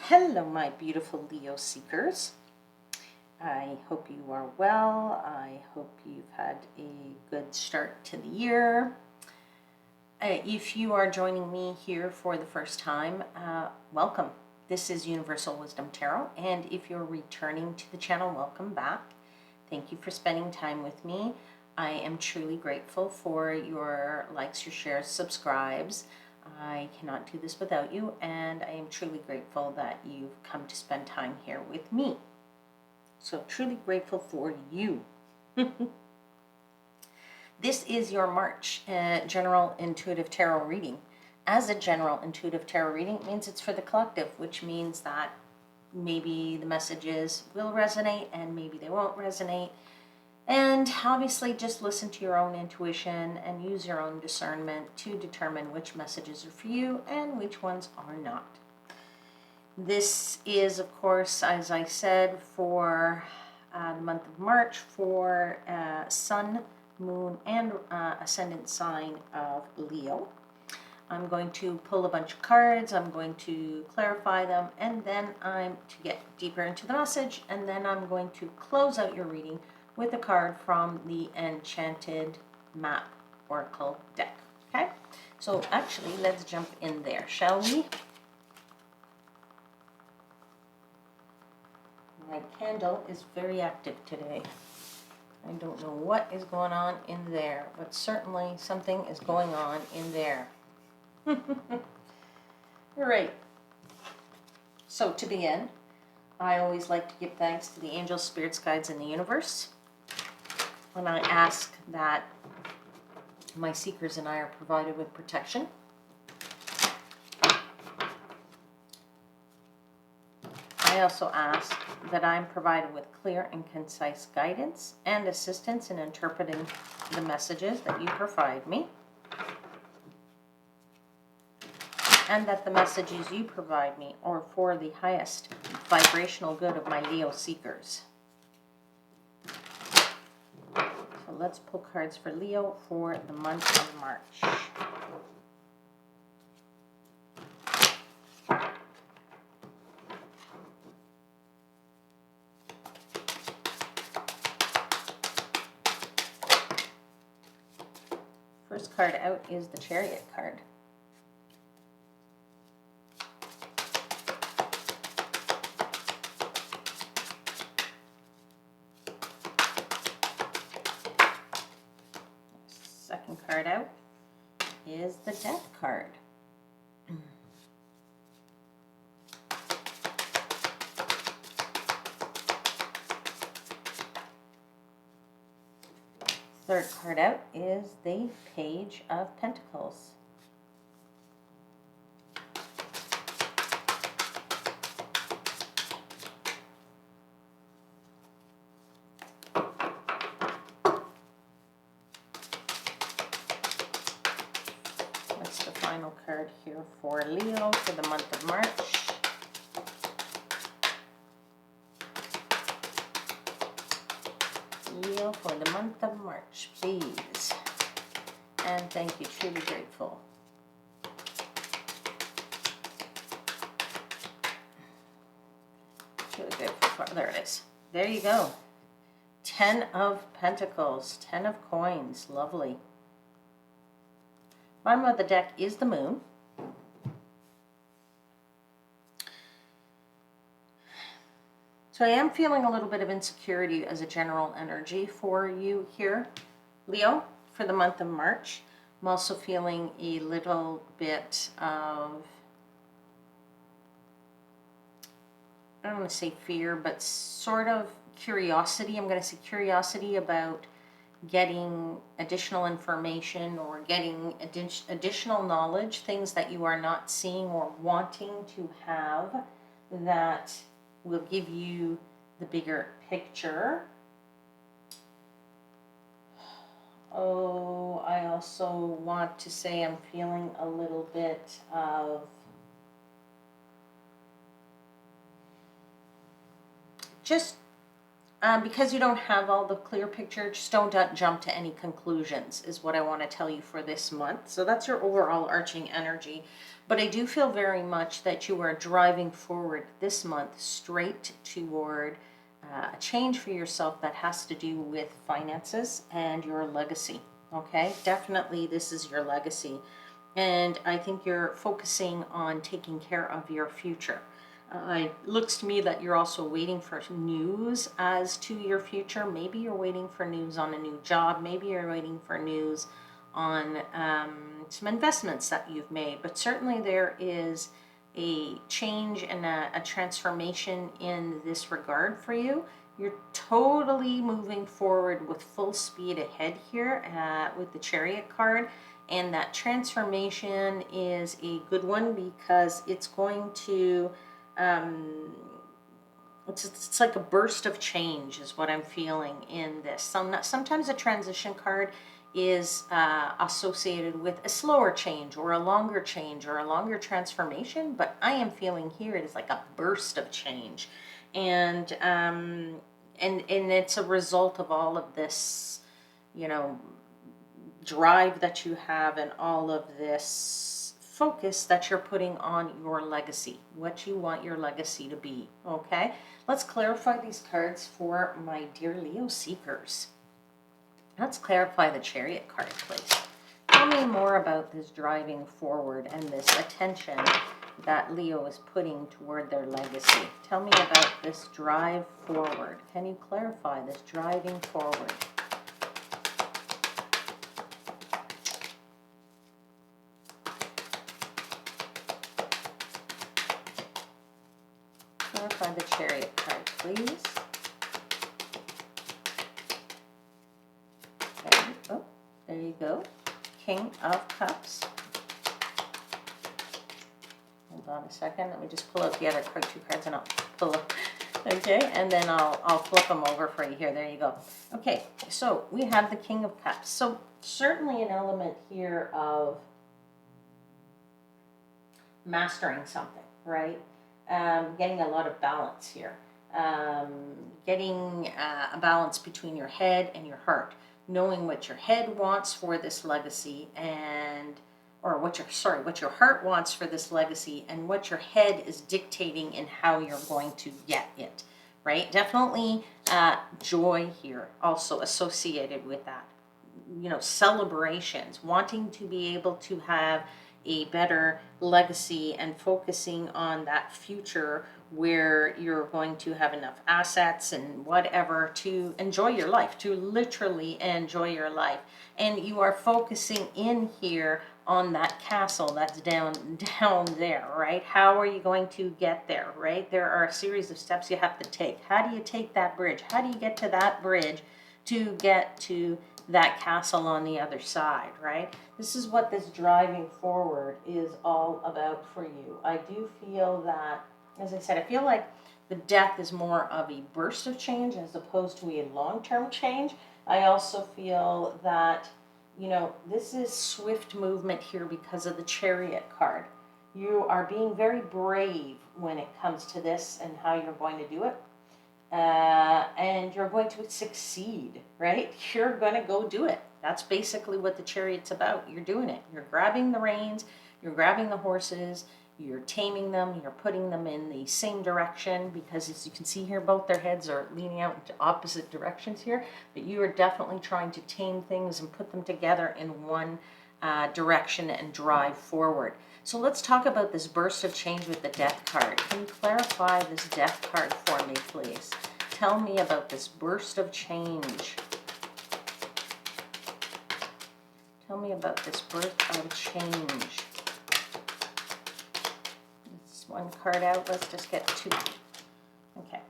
Hello, my beautiful Leo seekers. I hope you are well. I hope you've had a good start to the year. If you are joining me here for the first time, welcome. This is Universal Wisdom Tarot, and if you're returning to the channel, welcome back. Thank you for spending time with me. I am truly grateful for your likes, your shares, subscribes. I cannot do this without you, and I am truly grateful that you've come to spend time here with me. So truly grateful for you. This is your March General Intuitive Tarot reading. As a General Intuitive Tarot reading, it means it's for the collective, which means that maybe the messages will resonate and maybe they won't resonate. And obviously just listen to your own intuition and use your own discernment to determine which messages are for you and which ones are not. This is, of course, as I said, for the month of March for Sun, Moon, and Ascendant sign of Leo. I'm going to pull a bunch of cards, I'm going to clarify them, and then I'm to get deeper into the message, and then I'm going to close out your reading with a card from the Enchanted Map Oracle deck. Okay, so actually let's jump in there, shall we? My candle is very active today. I don't know what is going on in there, but certainly something is going on in there. All right. So to begin, I always like to give thanks to the angels, spirits, guides, and the universe. When I ask that my seekers and I are provided with protection. I also ask that I'm provided with clear and concise guidance and assistance in interpreting the messages that you provide me. And that the messages you provide me are for the highest vibrational good of my Leo seekers. So let's pull cards for Leo for the month of March. First card out is the Chariot card. Second card out is the Death card. Third card out is the Page of Pentacles. What's the final card here for Leo for the month of March? Leo for the month of March, please. And thank you, truly grateful. Truly grateful for, there it is. There you go. 10 of Pentacles, 10 of coins, lovely. Bottom of the deck is the Moon. So I am feeling a little bit of insecurity as a general energy for you here, Leo, for the month of March. I'm also feeling a little bit of, I don't want to say fear, but sort of curiosity. I'm going to say curiosity about getting additional information or getting additional knowledge, things that you are not seeing or wanting to have that will give you the bigger picture. Oh, I also want to say I'm feeling a little bit of just because you don't have all the clear picture, just don't jump to any conclusions, is what I want to tell you for this month. So that's your overall arching energy. But I do feel very much that you are driving forward this month straight toward a change for yourself that has to do with finances and your legacy. Okay, definitely this is your legacy. And I think you're focusing on taking care of your future. It looks to me that you're also waiting for news as to your future. Maybe you're waiting for news on a new job. Maybe you're waiting for news on some investments that you've made. But certainly there is a change and a transformation in this regard for you. You're totally moving forward with full speed ahead here with the Chariot card. And that transformation is a good one because it's going to it's like a burst of change is what I'm feeling in this. Sometimes a transition card is associated with a slower change or a longer transformation, but I am feeling here it is like a burst of change, and it's a result of all of this, you know, drive that you have and all of this focus that you're putting on your legacy, what you want your legacy to be. Okay, let's clarify these cards for my dear Leo seekers. Let's clarify the Chariot card, please. Tell me more about this driving forward and this attention that Leo is putting toward their legacy. Tell me about this drive forward. Can you clarify this driving forward? Clarify the Chariot card, please. There you go. King of Cups. Hold on a second. Let me just pull out the other card, two cards, and I'll pull up. Okay, and then I'll flip them over for you here. There you go. Okay, so we have the King of Cups. So certainly an element here of mastering something, right? Getting a lot of balance here. Getting a balance between your head and your heart. Knowing what your head wants for this legacy or what your heart wants for this legacy and what your head is dictating in how you're going to get it, right? Definitely joy here also associated with that. You know, celebrations, wanting to be able to have a better legacy and focusing on that future where you're going to have enough assets and whatever to enjoy your life, to literally enjoy your life. And you are focusing in here on that castle that's down there, right? How are you going to get there, right? There are a series of steps you have to take. How do you take that bridge? How do you get to that bridge to get to that castle on the other side, right? This is what this driving forward is all about for you. I do feel that, as I said, I feel like the death is more of a burst of change as opposed to a long-term change. I also feel that, you know, this is swift movement here because of the Chariot card. You are being very brave when it comes to this and how you're going to do it. And you're going to succeed, right? You're going to go do it. That's basically what the Chariot's about. You're doing it. You're grabbing the reins, you're grabbing the horses, you're taming them, you're putting them in the same direction because, as you can see here, both their heads are leaning out into opposite directions here, but you are definitely trying to tame things and put them together in one direction and drive forward. So let's talk about this burst of change with the Death card. Can you clarify this Death card for me, please? Tell me about this burst of change. Tell me about this burst of change. Let's one card out. Let's just get two. Okay.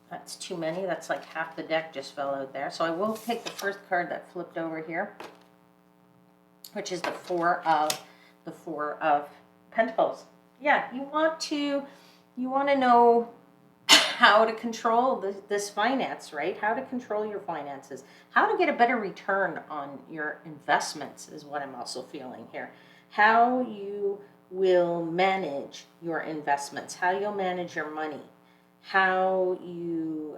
That's too many. That's like half the deck just fell out there. So I will take the first card that flipped over here, which is the Four of Pentacles. Yeah, you want to know how to control this finance, right? How to control your finances, how to get a better return on your investments is what I'm also feeling here. How you will manage your investments, how you'll manage your money, how you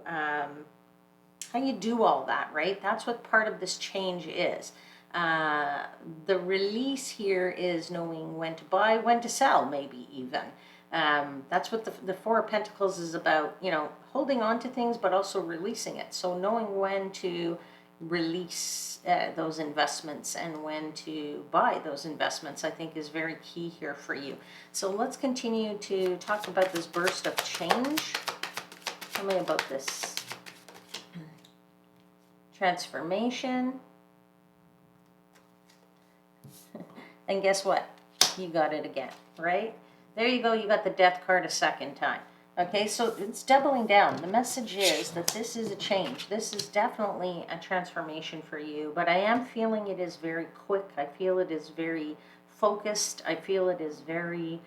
how you do all that, right? That's what part of this change is. The release here is knowing when to buy, when to sell, maybe even. That's what the Four of Pentacles is about, you know, holding on to things, but also releasing it. So knowing when to release those investments and when to buy those investments, I think is very key here for you. So let's continue to talk about this burst of change. Tell me about this transformation. And guess what? You got it again, right? There you go. You got the Death card a second time. Okay, so it's doubling down. The message is that this is a change. This is definitely a transformation for you, but I am feeling it is very quick. I feel it is very focused. I feel it is very,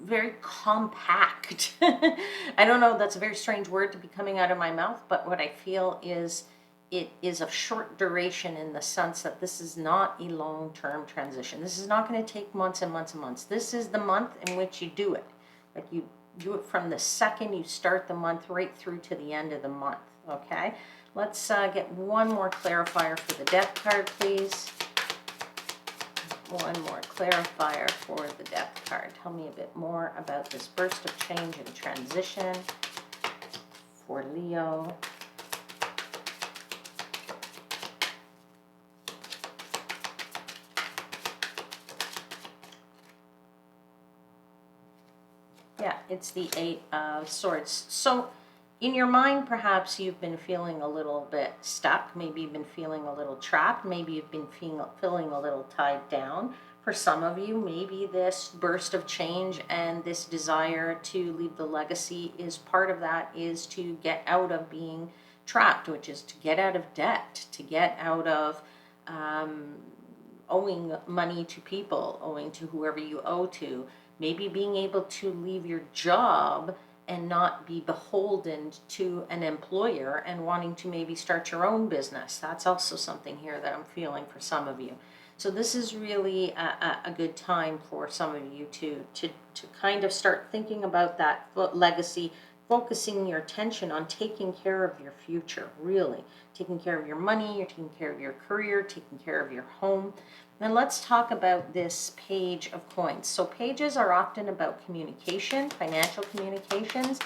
very compact. I don't know, that's a very strange word to be coming out of my mouth, but what I feel is it is of short duration in the sense that this is not a long-term transition. This is not going to take months and months and months. This is the month in which you do it. Like you do it from the second you start the month right through to the end of the month. Okay, let's get one more clarifier for the Death card, please. One more clarifier for the Death card. Tell me a bit more about this burst of change and transition for Leo. Yeah, it's the Eight of Swords. So in your mind, perhaps you've been feeling a little bit stuck. Maybe you've been feeling a little trapped. Maybe you've been feeling a little tied down. For some of you, maybe this burst of change and this desire to leave the legacy is part of that, is to get out of being trapped, which is to get out of debt, to get out of owing money to people, owing to whoever you owe to. Maybe being able to leave your job and not be beholden to an employer and wanting to maybe start your own business. That's also something here that I'm feeling for some of you. So this is really a good time for some of you to kind of start thinking about that legacy, focusing your attention on taking care of your future, really. Taking care of your money, you're taking care of your career, taking care of your home. Then let's talk about this Page of Coins. So pages are often about communication, financial communications.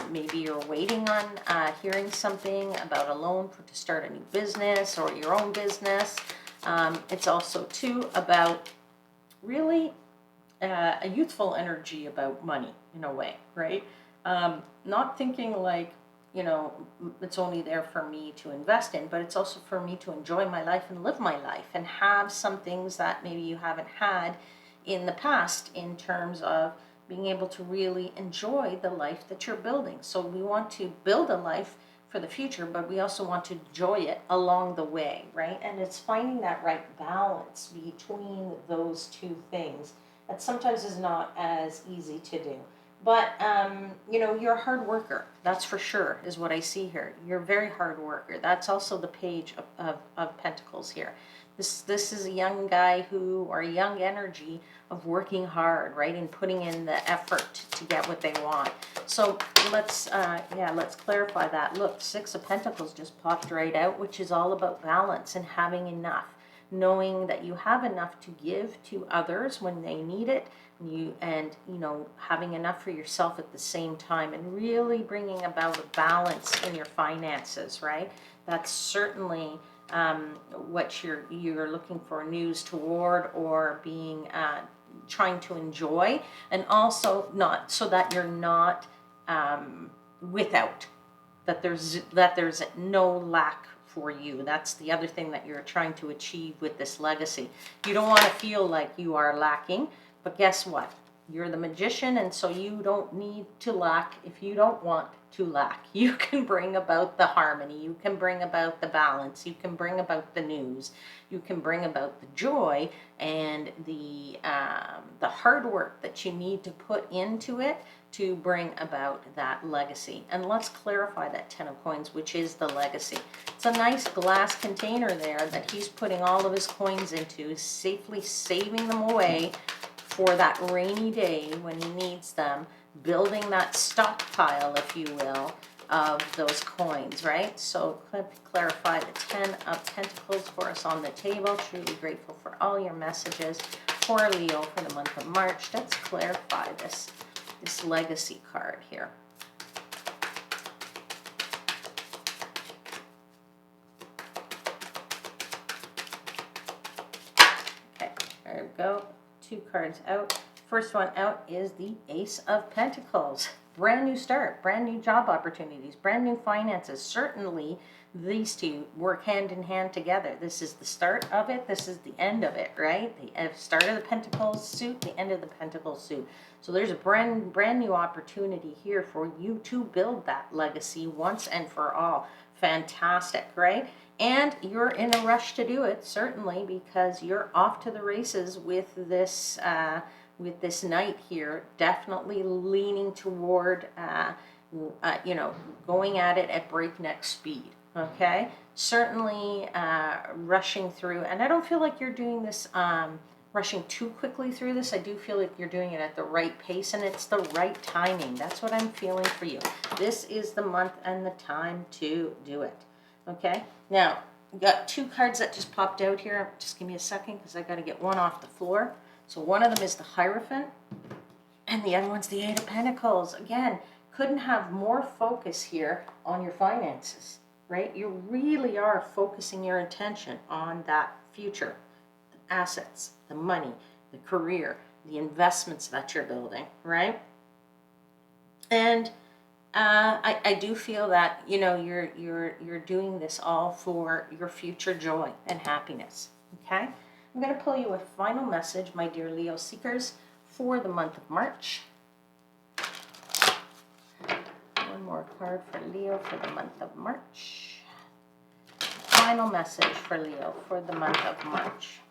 Maybe you're waiting on hearing something about a loan to start a new business or your own business. It's also, too, about really a youthful energy about money, in a way, right? Not thinking like, you know, it's only there for me to invest in, but it's also for me to enjoy my life and live my life and have some things that maybe you haven't had in the past in terms of being able to really enjoy the life that you're building. So we want to build a life for the future, but we also want to enjoy it along the way, right? And it's finding that right balance between those two things that sometimes is not as easy to do. But, you know, you're a hard worker. That's for sure, is what I see here. You're a very hard worker. That's also the Page of Pentacles here. This is a young guy who, or a young energy of working hard, right? And putting in the effort to get what they want. So let's clarify that. Look, Six of Pentacles just popped right out, which is all about balance and having enough. Knowing that you have enough to give to others when they need it, and you know, having enough for yourself at the same time, and really bringing about a balance in your finances, right? That's certainly what you're looking for news toward, or being trying to enjoy, and also not so that you're not without, that there's no lack for you. That's the other thing that you're trying to achieve with this legacy. You don't want to feel like you are lacking, but guess what? You're the magician, and so you don't need to lack if you don't want to lack. You can bring about the harmony, you can bring about the balance, you can bring about the news, you can bring about the joy and the hard work that you need to put into it to bring about that legacy. And let's clarify that Ten of Coins, which is the legacy. It's a nice glass container there that he's putting all of his coins into, safely saving them away for that rainy day when he needs them, building that stockpile, if you will, of those coins, right? So clarify the 10 of Pentacles for us on the table. Truly grateful for all your messages for Leo for the month of March. Let's clarify this legacy card here. Okay, there we go. 2 cards out. First one out is the Ace of Pentacles. Brand new start, brand new job opportunities, brand new finances. Certainly these two work hand in hand together. This is the start of it. This is the end of it, right? The start of the Pentacles suit, the end of the Pentacles suit. So there's a brand new opportunity here for you to build that legacy once and for all. Fantastic, right? And you're in a rush to do it, certainly, because you're off to the races with this night here, definitely leaning toward, you know, going at it at breakneck speed, okay? Certainly rushing through, and I don't feel like you're doing this, rushing too quickly through this. I do feel like you're doing it at the right pace, and it's the right timing. That's what I'm feeling for you. This is the month and the time to do it, okay? Now, we got 2 cards that just popped out here. Just give me a second because I got to get one off the floor. So one of them is the Hierophant, and the other one's the Eight of Pentacles. Again, couldn't have more focus here on your finances, right? You really are focusing your attention on that future, the assets, the money, the career, the investments that you're building, right? And I do feel that, you know, you're doing this all for your future joy and happiness, okay? I'm going to pull you a final message, my dear Leo seekers, for the month of March. One more card for Leo for the month of March. Final message for Leo for the month of March.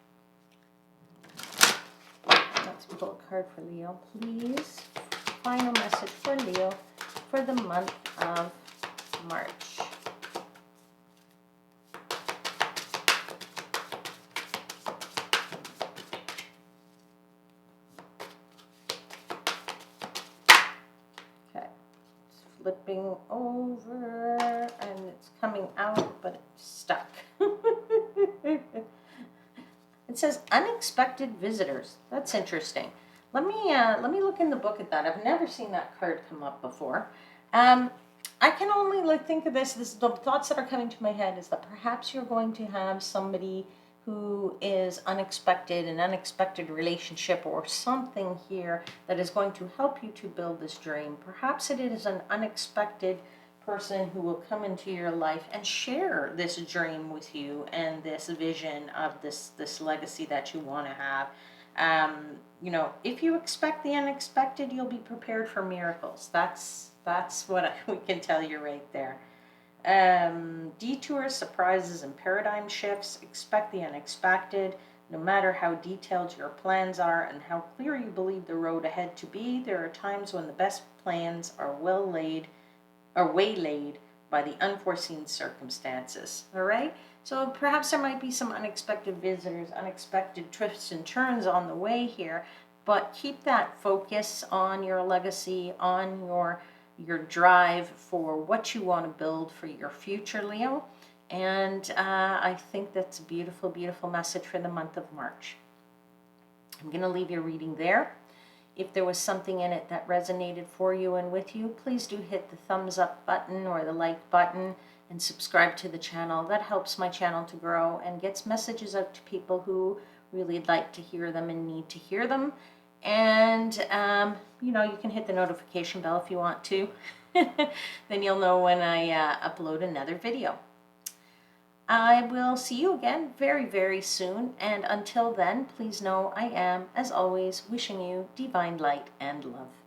Let's pull a card for Leo, please. Final message for Leo for the month of March. Flipping over, and it's coming out, but it's stuck. It says unexpected visitors. That's interesting. Let me look in the book at that. I've never seen that card come up before. I can only think of this. The thoughts that are coming to my head is that perhaps you're going to have somebody who is unexpected, an unexpected relationship or something here that is going to help you to build this dream. Perhaps it is an unexpected person who will come into your life and share this dream with you and this vision of this legacy that you want to have. You know, if you expect the unexpected, you'll be prepared for miracles. That's what we can tell you right there. Detours, surprises, and paradigm shifts. Expect the unexpected. No matter how detailed your plans are and how clear you believe the road ahead to be, there are times when the best plans are waylaid by the unforeseen circumstances. All right? So perhaps there might be some unexpected visitors, unexpected twists and turns on the way here, but keep that focus on your legacy, on your drive for what you want to build for your future, Leo. And I think that's a beautiful, beautiful message for the month of March. I'm going to leave your reading there. If there was something in it that resonated for you and with you, please do hit the thumbs up button or the like button and subscribe to the channel. That helps my channel to grow and gets messages out to people who really like to hear them and need to hear them. And, you know, you can hit the notification bell if you want to. Then you'll know when I upload another video. I will see you again very, very soon. And until then, please know I am, as always, wishing you divine light and love.